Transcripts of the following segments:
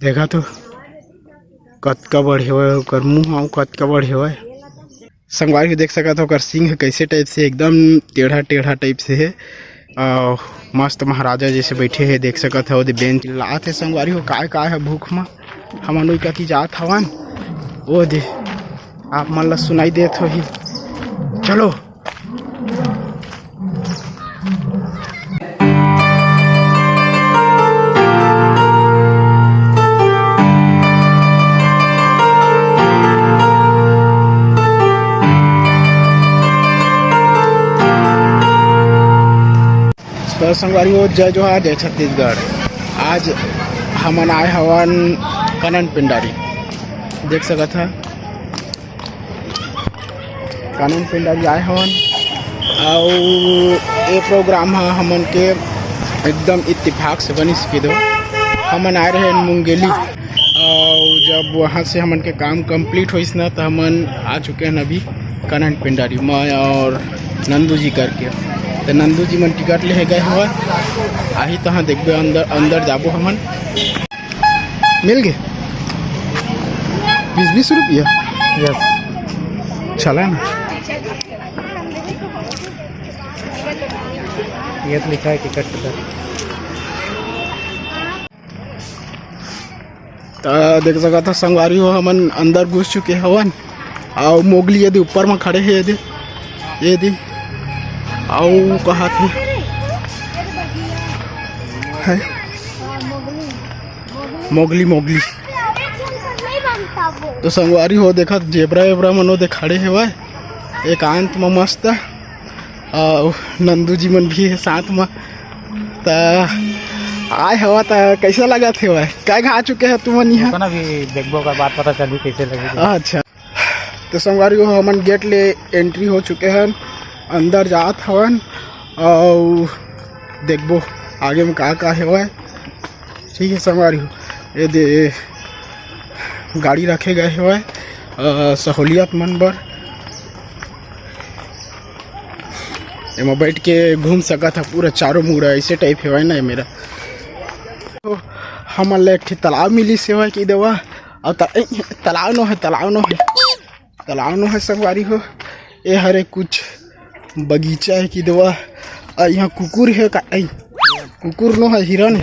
देखा तो कतका बढ़े हुआ ओकर मुँह अउ कतका बढ़े हुआ संगवारी को देख सका था ओकर सिंह कैसे टाइप से एकदम टेढ़ा टेढ़ा टाइप से है। मस्त महाराजा जैसे बैठे है देख सका था। ओदे बेंच लात है संगवारी हो काय है भूख में हमन का की जात हवन ओ दे आप मन ला सुनाई देत होही। चलो तो संगवारी हो जय जोहार जय छत्तीसगढ़। आज हमन आए हवन कनन पिंडारी देख सका था। कनन पिंडारी आए हवन और ये प्रोग्राम है हमन के एकदम इत्तेफाक से बनी सके दो। हमन आए रहे मुंगेली और जब वहाँ से हमन के काम कंप्लीट होइस ना तो हमन आ चुके हैं अभी कनन पिंडारी मैं और नंदू जी करके। तो नंदू जी मन टिकट ले गए हुआ आही तहाँ देखबे अंदर जाबो हमन मिल गए 20-20 रुपया। यस चला ना ये तो लिखा है टिकट तो देख सका था संगवारी हो हमन अंदर घुस चुके हवन और मोगली यदि ऊपर में खड़े है यदि आओ कहा थे है मोगली तो संगवारी हो देखा जेबरा मनो दे खड़े है वह एकांत में मस्त और नंदू जी मन भी है साथ में। तो आए हवा तो कैसा लगा थे वह क्या खा चुके हैं तुम यहाँ भी देखबो का बात पता चली कैसे लगे। अच्छा तो संगवारी हो हमन गेट ले एंट्री हो चुके हैं अंदर जात हवन और देखबो आगे में का है वह। ठीक है संगवारी हो ये दे गाड़ी रखे गए हुए सहूलियत मन बर एमा बैठ के घूम सका था पूरा चारों मुड़ा ऐसे टाइप है ना मेरा। तो हमन ले एक तालाब मिली से हुआ कि देवा और तालाब नो है संगवारी हो ये हरे कुछ बगीचा है कि देवा यहाँ कुकुर है का कुकुर नो है हिरन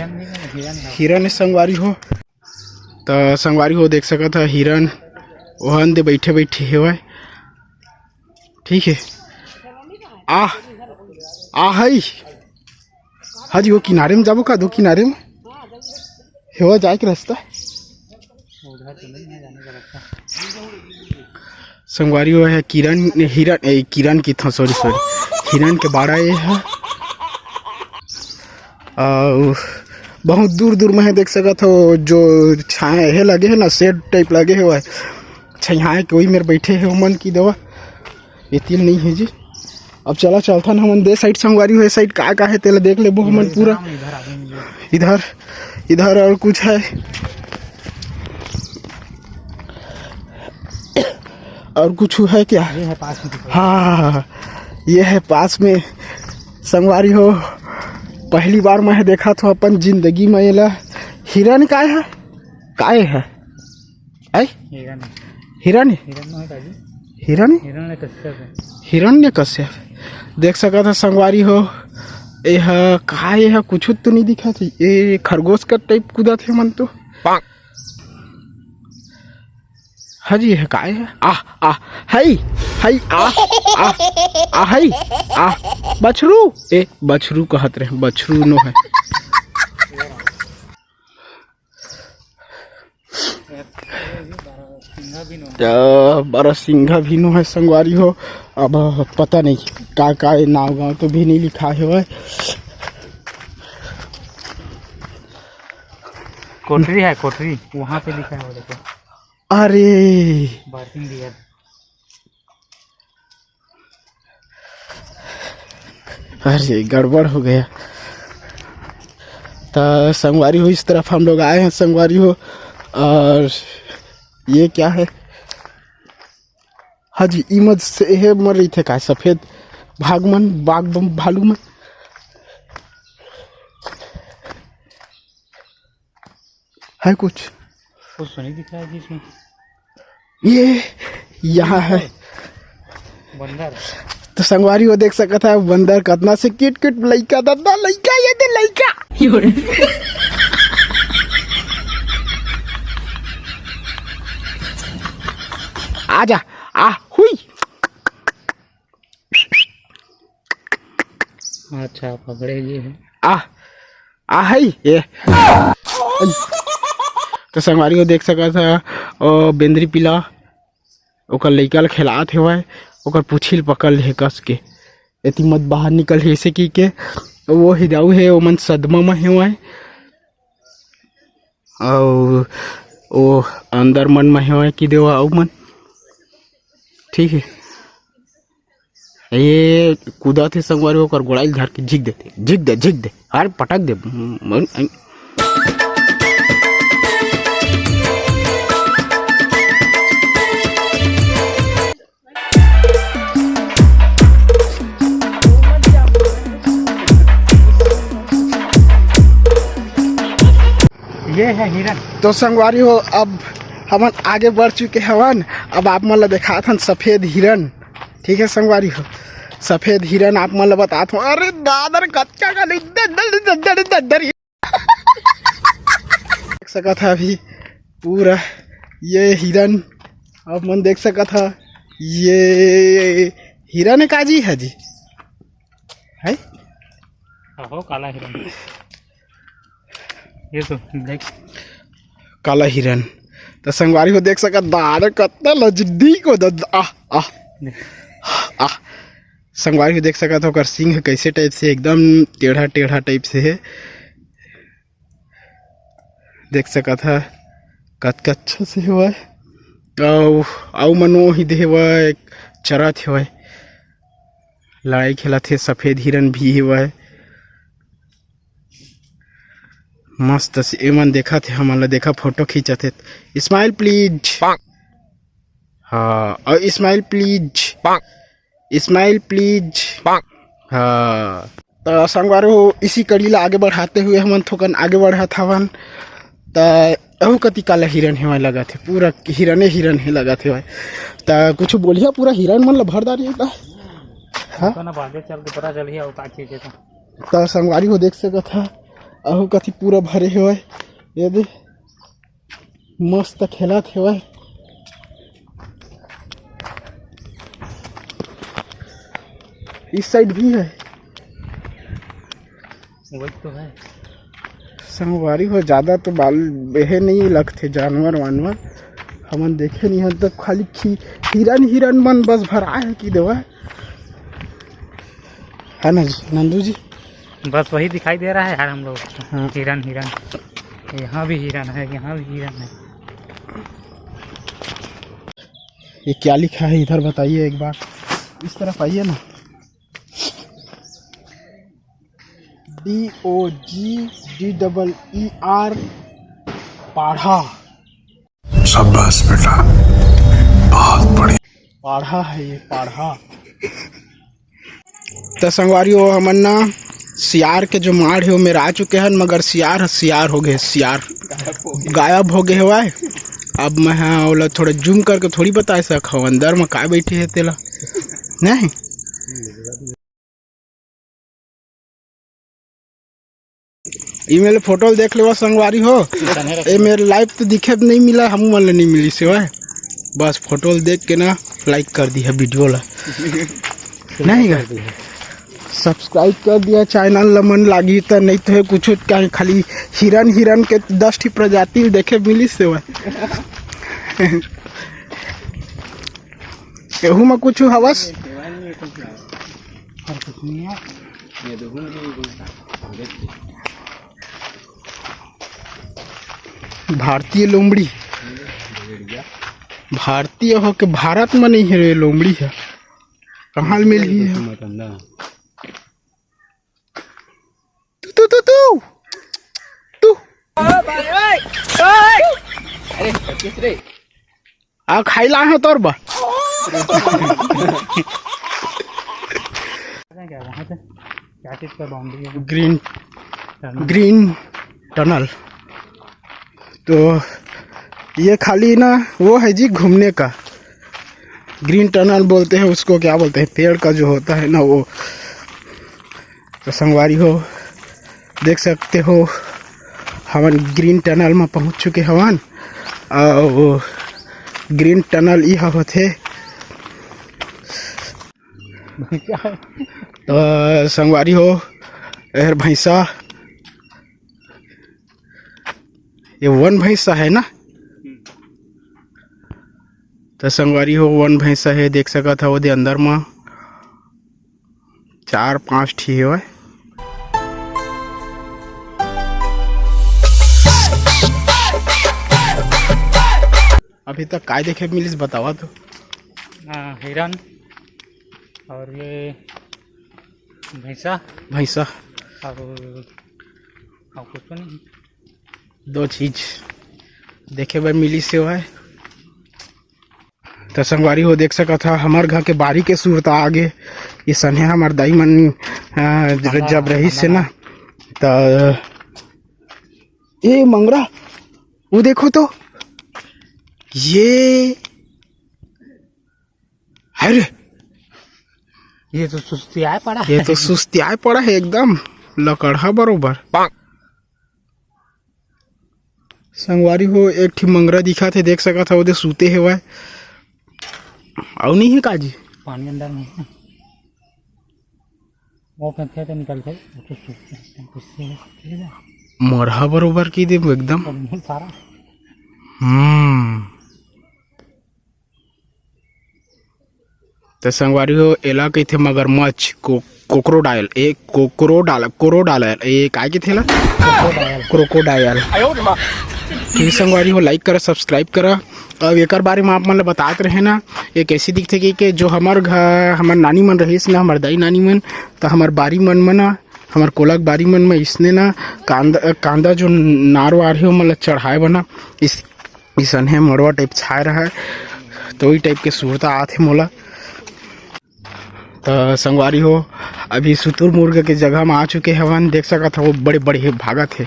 है संगवारी हो। तो संगवारी हो देख सका था हिरन वहन दे बैठे है ठीक है आ हई हाजी वो किनारे में जाबो का दो किनारे में हेवा जाए के रास्ता संगवारी हो है किरण की था सॉरी हिरन के बाड़ा ये है और बहुत दूर में है देख सका था जो छाए है लगे है ना शेड टाइप लगे है छाए के वही मेरे बैठे है मन की दवा ये तिल नहीं है जी। अब चलता ना हमन दे साइड संगवारी हुए साइड का है तेला देख ले हमन पूरा इधर और कुछ है और कुछ है क्या ये है पास में। हाँ ये है पास में संगवारी हो पहली बार मैं देखा था अपन जिंदगी में ये हिरन का है हिरण्य कश्यप देख सका था संगवारी हो यह कुछ तो नहीं दिखा थी ये खरगोश का टाइप कूदा थे मन तो हाजी है काय है बछरू बछरू कहत रहे बछरू नो है बड़ा सिंघा भी नो है संगवारी हो। अब पता नहीं का नाव गाँव तो भी नहीं लिखा है कोठरी वहाँ पे लिखा है वो देखो। अरे अरे गड़बड़ हो गया। तो संगवारी हो इस तरफ हम लोग आए हैं संगवारी हो और ये क्या है हाजी इमद से है मर रही थे का सफेद भागमन बाग भालू में है कुछ कुछ तो नहीं दिख रहा है जी इसमें। ये यहाँ है बंदर तो संगवारी वो देख सका था बंदर कतना से किट किट लइका दादा लइका ये दे लइका आजा आ हुई अच्छा पकड़े ये है। आ है ये तो संगवारी को देख सका था और बेंद्री पिला ओकर लइका ल खिलात हेवय ओकर पुछिल पकड़ ले कस के एती मत बाहर निकल हे ऐसे की के वो हिदाऊ है ओमन सदमा में हेवय और ओ अंदर मन में हेवय की देवा अउ मन ठीक है ये कूदा थे संगवारी ओकर गोड़ाई झाड़ के झिक दे अरे पटक दे ये है हिरन। तो संगवारी हो अब हम आगे बढ़ चुके हवन अब आप मन ला देखा था सफेद हिरन ठीक है संगवारी हो सफेद हिरन आप मन ला बतात हो अरे दादर कच्चा का देख सका था अभी पूरा ये हिरन आप मन देख सका था ये हिरन काजी है जी है हो काला हिरन ये तो देख काला हिरन तो संगवारी को देख सका दार कतना लजदी को संगवारी को देख सका था सिंह कैसे टाइप से एकदम टेढ़ा टेढ़ा टाइप से है देख सका था कत अच्छा से हुआ आउ मनो ही दे हुआ चरा थे हुआ लड़ाई खेला थे सफेद हिरन भी हुआ है मस्त एमन देखा थे हमन ला देखा फोटो खींचा थे स्माइल प्लीज हाँ और स्माइल प्लीज हाँ तो संगवारी हो इसी कड़ी ला आगे बढ़ाते हुए हमन थोकन आगे बढ़ा था वन तो अहू कति काला हिरन हेवा लगा थे पूरा हिरन ही लगा थे तो कुछ बोलिया पूरा हिरन मन ला भरदारी होता हाँ तो ना बागे चल के पता चल ही और का चीज है तो संगवारी हो देख सका था अहू कति पूरा भरे हुए ये दे मस्त खेला थे वह इस साइड भी है वही तो है संगवारी हो ज्यादा तो बाल बेहे नहीं लगते जानवर वानवर हमन देखे नहीं है तो खाली हिरन मन बस भरा है कि देवा है ना जी नंदू जी बस वही दिखाई दे रहा है यार हम लोग हाँ। हिरन यहाँ भी हिरन है यहाँ भी हिरन है ये क्या लिखा है इधर बताइए एक बार इस तरफ आइए ना DOGDER पाढ़ा शाबाश बेटा बहुत बढ़िया पाढ़ा है ये पाढ़ा तो संगवारी हो हमन ना सियार के जो माड़ है वो मेरा आ चुके हैं मगर सियार हो गए सियार गायब हो गए हुआ है अब मैं हाँ ओला थोड़ा जूम करके थोड़ी बता सका अंदर में का बैठी है तेला नहीं ये मेरे फोटो देख लो संगवारी हो ये मेरे लाइव तो दिखे नहीं मिला हम मन नहीं मिली से बस फोटो देख के ना लाइक कर दिया वीडियो ला नहीं कर दिया सब्सक्राइब कर दिया चैनल लमन लागी तो नहीं तो है कुछ खाली हिरन के 10 प्रजाति देखे मिली से केहू में कुछ हवस भारतीय लोमड़ी भारतीय हो के भारत में नहीं है लोमड़ी है कहाँ मिली है तू तू तू तू आ खाइला है तोर बा क्या चीज का बाउंड्री है ग्रीन टनल तो ये खाली ना वो है जी घूमने का, ग्रीन टनल बोलते हैं उसको, क्या बोलते हैं, पेड़ का जो होता है ना वो। तो संगवारी हो देख सकते हो हमन ग्रीन टनल में पहुंच चुके हवन। और वो ग्रीन टनल यह होते तो संगवारी हो यार भैंसा, ये वन भैंसा है ना। तो संगवारी हो वन भैंसा है, देख सका था वो दे अंदर में 4-5 ठी है। अभी तक काय देखे मिलिस बतावा तो। हिरन और ये भैंसा भैंसा और कुछ तो नहीं, 2 चीज देखे बर मिली से है। तो संगवारी हो देख सका था हमार घर के बारी के सूरत आगे ये सने हमार दाई मन जब रही से ना। तो ये मंगरा वो देखो तो ये, अरे ये तो सुस्तियाए पड़ा है। ये तो सुस्तियाए पड़ा है एकदम लकड़ा बरोबर। संगवारी हो एक ठी मंगरा दिखा थे, देख सका था वो सूते है वह और नहीं है काजी पानी अंदर में है। वो पे तो निकलते तो सूखते मरहा बरोबर की दे एकदम। सारा तो संगवारी हो एला कही थे मगरमच्छ कोक्रोडाइल, एक कोक्रोडाइल ये काय के थेला क्रोकोडाइल। ठीक संगवारी हो लाइक करा सब्सक्राइब करा। अब एक बारे में आप मन बताते रहे ना ये कैसी दिखते कि जो हमार घर हमार नानी मन रहीस ना, हमार दाई नानी मन, तो हमार बारी मन में ना, हमार कोलक बारी मन में इसने ना कांदा जो नार वार है मतलब चढ़ाए बना इस है मड़वा टाइप छाए रहा है। तो वही टाइप के सूरता आते मोला। तो संगवारी हो अभी सुतुर मुर्गा के जगह में आ चुके हवन, देख सका था वो बड़े बड़े भागा थे।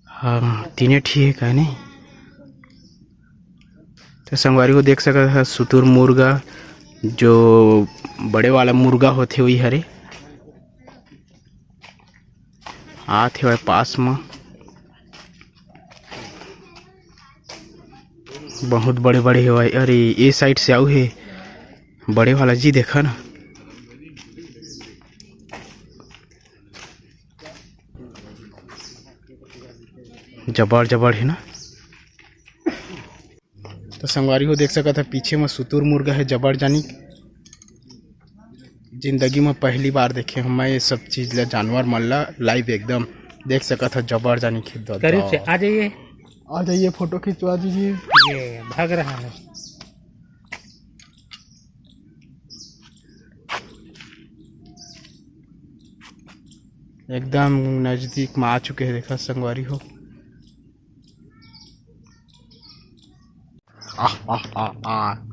हाँ 3 ठीक है नहीं। तो संगवारी को देख सका था सुतुर मुर्गा जो बड़े वाला मुर्गा होते हुई हरे आते हुए पास में बहुत बड़े बड़े है। अरे ये साइड से आऊ है बड़े वाला जी, देखा ना जबर है ना। तो संगवारी हो देख सका था पीछे में सुतुर मुर्गा है जबर जानी। जिंदगी में पहली बार देखे हम ये सब चीज ला जानवर मल्ला लाइव एकदम देख सका था जबर जानी। करीब से आ जाइए फोटो खिंचवा दीजिए। ये भाग रहा है। एकदम नजदीक में आ चुके हैं, देखा संगवारी हो।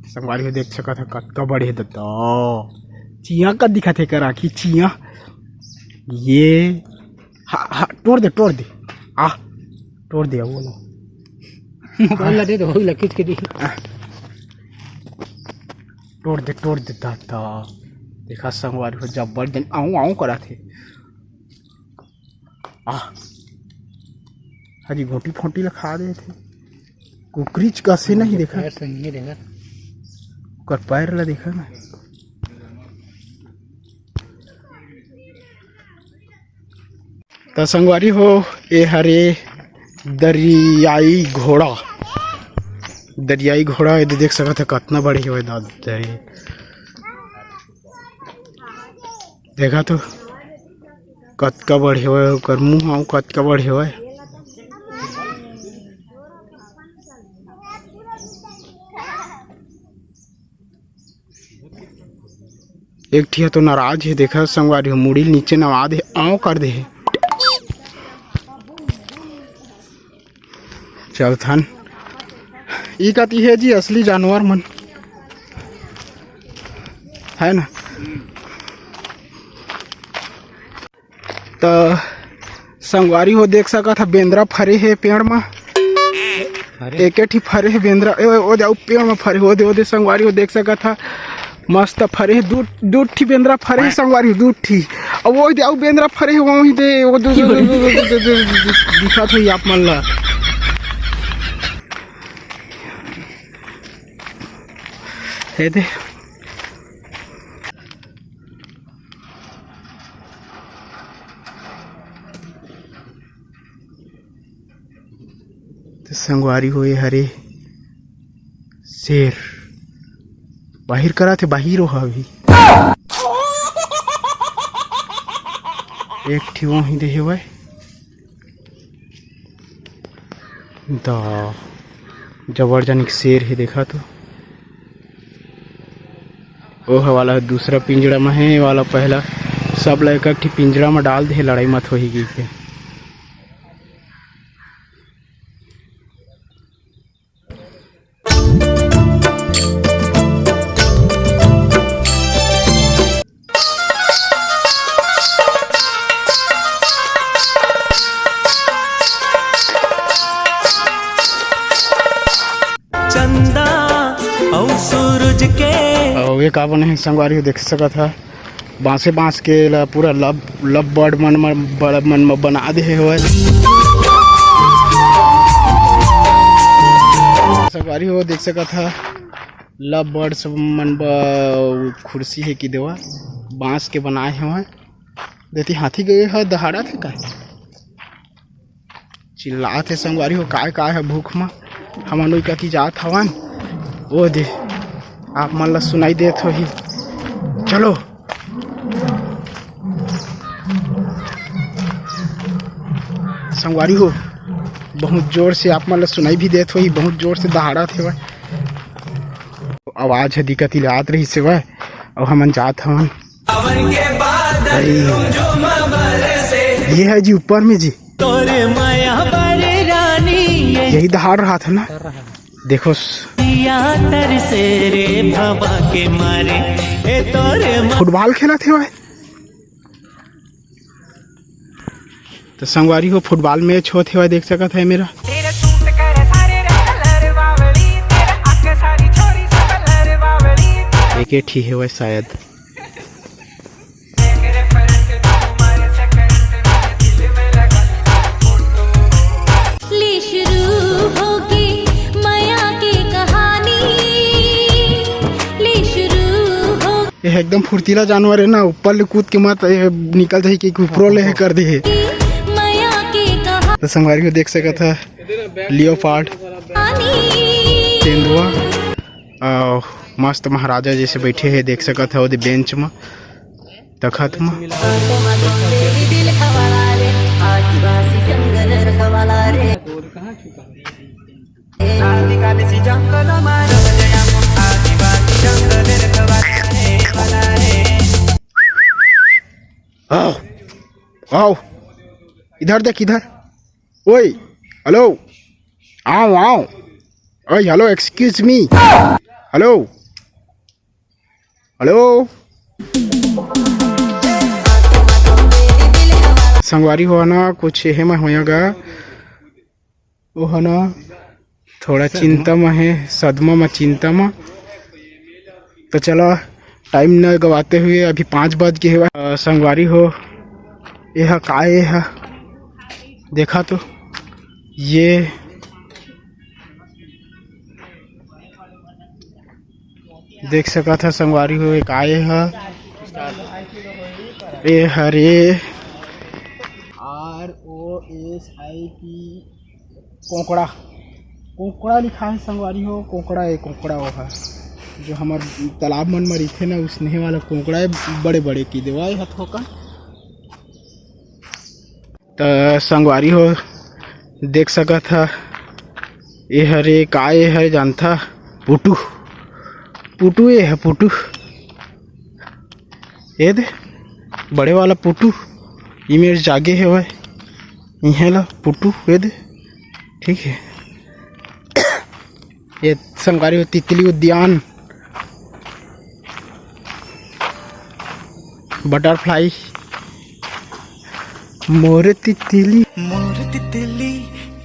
संगवारी हो देख सका था कतका बड़े दत्ता चिया का दिखा थे कर आखी चिया ये तोड़ दे तोड़ दे वो लो मोबाइल ला दे दो होई लखित के दी तोड़ दे दाता। देखा संगवारी हो जबर दिन आऊं करा थे। हरी घोटी फोटी लखा दे थे। कुकरीच कैसे नहीं देखा, कर पैर ला देखा ना। तो संगवारी हो ये हरे दरियाई घोड़ा ये देख सका था कितना बड़े हो दरी। देखा तो कतका बड़े हो कर मुँह आऊ कतका बड़े हो। एक ठिया तो नाराज है, देखा संगवारी हो मुड़ी नीचे नवा दे आऊ कर दे। चल थन ई कती है जी असली जानवर मन है ना। तो संगवारी हो देख सका था बेंद्रा फरे है पेड़ में एक ही फरे है बेंद्रा ओ जाओ पेड़ में फरे हो दे संगवारी हो देख सका था मस्त फरे दूध थी बेंद्रा फरे है संगवारी हो दूध थी अब वो जाओ बेंद्रा फरे है वहीं दे वो दिखा था आप मन ला है दे तो संगवारी हो ये हरे शेर बाहिर करा थे बाहिर हो अभी एक थी वहीं दे हुए तो जबरजनक शेर है देखा तो ओह वाला दूसरा पिंजड़ा में है वाला पहला सब लड़का ठीक पिंजड़ा में डाल दे लड़ाई मत हो ही गई के चंदा और सूरज के और ये का बने संगवारी देख सका था बांस के पूरा लब बर्ड मन में बना दे हुए संगवारी हो देख सका था लब बर्ड सब मन कुर्सी है कि देवा बांस के बनाए हुए देती हाथी गए है दहाड़ा थे का चिल्ला थे संगवारी हो काय है भूख में हमन लोग की जात हवन ओ दे आप मन ला सुनाई देत हो ही चलो संगवारी हो बहुत जोर से आप मन ला सुनाई भी देत हो ही बहुत जोर से दहाड़ा थे वह आवाज है दिक्कत आत रही से वह और हमन जात हवन ये है जी ऊपर में जी तोरे माया बरे रानी यही दहाड़ रहा था ना देखो तरसे रे भवा के मारे ए तोरे फुटबॉल खेला थे वह तो संगवारी हो फुटबॉल मैच हो थे वह देख सका था मेरा एक ही है वह शायद ये एकदम फुर्तीला जानवर है ना ऊपर ले कूद के मत निकल जाए कि ऊपरों ले कर दे है तो संगवारी को देख सका था लियोपार्ड तेंदुआ और मस्त महाराजा जैसे बैठे हैं देख सका था वो बेंच में तखत में आओ आओ इधर देख इधर ओए हेलो आओ आओ ओए hello excuse me hello hello संगवारी हो ना कुछ है मैं होएगा वो है ना थोड़ा चिंता में है सदमा में चिंता में तो चलो टाइम न गवाते हुए अभी 5 बज गए हुआ संगवारी हो यह काय है देखा तो ये देख सका था संगवारी हो एक आए है ए हरे ROSIP कोकड़ा कोकड़ा लिखा है संगवारी हो कोकड़ा है कोकड़ा वो है जो हमारे तालाब मन में रखे ना उसने वाला कोकड़ा है बड़े बड़े की देवाई हथों का तो संगवारी हो देख सका था ये हरे काय है जानता पुटू पुटू ये है पुटू ये दे बड़े वाला पुटू इमेज जागे है वह यह ला पुटू ये दे ठीक है ये संगवारी हो तितली उद्यान बटरफ्लाई मोर तितली मोर तितली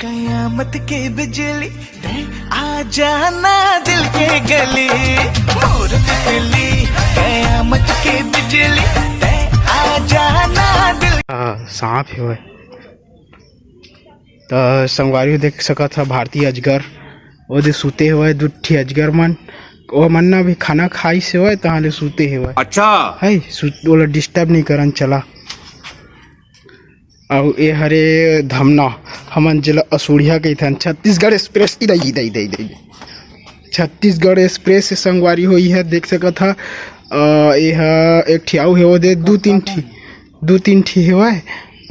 कयामत के बिजली दे आ जाना दिल के गली। मोर तितली कयामत के बिजली दे आ जाना दिल। सांप है तो संगवारी देख सका था भारतीय अजगर वो दे सूते हुए दुठी अजगर मन वो मन्ना भी खाना खाई से हुए तहाँ सूते हुए अच्छा है बोला डिस्टर्ब नहीं करन चला। और ये हरे धमना हमन जिला असुड़िया के थन छत्तीसगढ़ एक्सप्रेस इधर छत्तीसगढ़ एक्सप्रेस से संगवारी हुई है देख सका था। यह एक ठी आउ है वो दे दो तीन ठी हुआ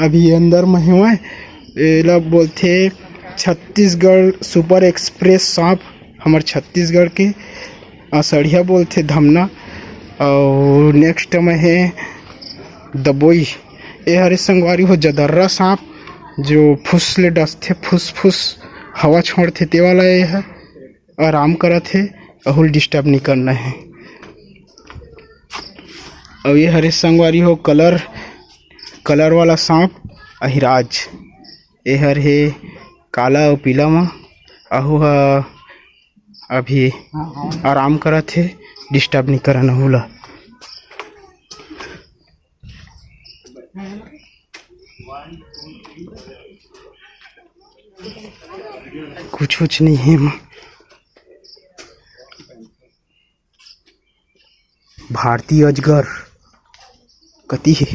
अभी अंदर में हुआ ये बोलते छत्तीसगढ़ सुपर एक्सप्रेस सांप हमारे छत्तीसगढ़ के असड़िया बोलते धमना। और नेक्स्ट में है दबोई ये हरे संगवारी हो जदर्रा सांप जो फुस ले डसते फुस हवा छोड़ते ते वाला ये है आराम करा थे अहुल डिस्टर्ब नहीं करना है। और ये हरे संगवारी हो कलर वाला सांप अहिराज ये हर है काला और पीला में अहू अभी आराम करा थे डिस्टर्ब नहीं करना होला। कुछ नहीं है माँ भारतीय अजगर कति है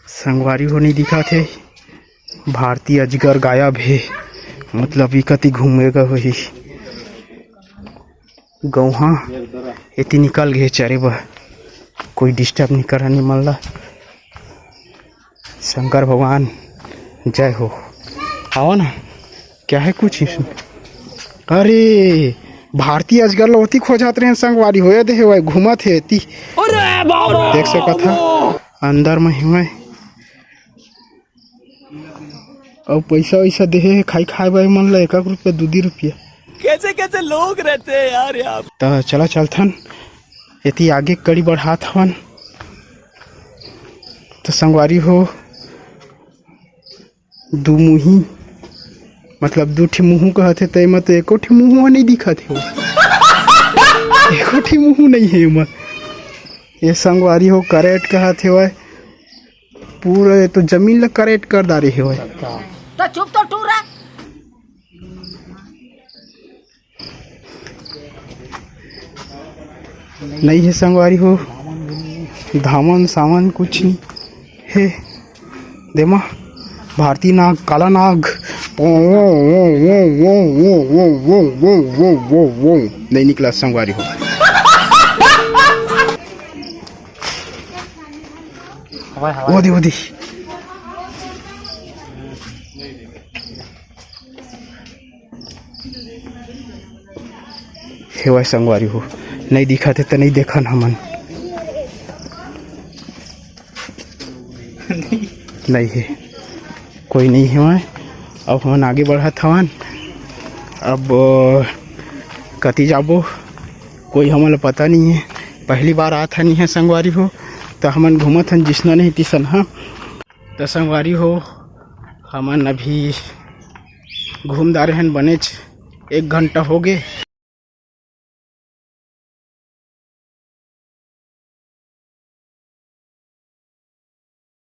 संगवारी हो नहीं दिखा थे भारतीय अजगर गायब है मतलब ये कति घूमेगा वही गौहा इतनी निकल गए चरे वह कोई डिस्टर्ब नहीं करा नहीं मल्ला। शंकर भगवान जय हो। आओ ना क्या है कुछ इसमें। अरे भारतीय अजगर लोती खो जाते रहे संगवारी हो दे हुए घूमा थे इतनी देख सका था अंदर में हुआ और पैसा वैसा दे खाए भाई मन ला 1 रुपया 2 रुपया कैसे लोग रहते हैं यार यहाँ। तो चला चलथन इतनी आगे कड़ी बढ़ात हवन तो संगवारी हो दो मुही मतलब 2 ठी मुँह कहते ते मत 1 ठी मुँह नहीं दिखत है 1 ठी मुँह नहीं है मत ये संगवारी हो करेट कहते हुए पूरे तो जमीन ला करेट कर डारे हुए तो चुप तो टूरा नहीं है संगवारी हो धामन सामान कुछ नहीं है देमा भारतीय नाग काला नाग नहीं निकला संगवारी हो। वो दी हेवा संगवारी हो नहीं दिखा थे तो नहीं देखा ना मन नहीं है कोई नहीं है वहाँ। अब हम आगे बढ़ा था अब कति जाबो कोई हमारा पता नहीं है पहली बार आता नहीं है संगवारी हो तो हमन घूमत हन जिसना नहीं तिसन हाँ तो संगवारी हो हमन अभी घूमदार हन बनेच 1 घंटा हो गए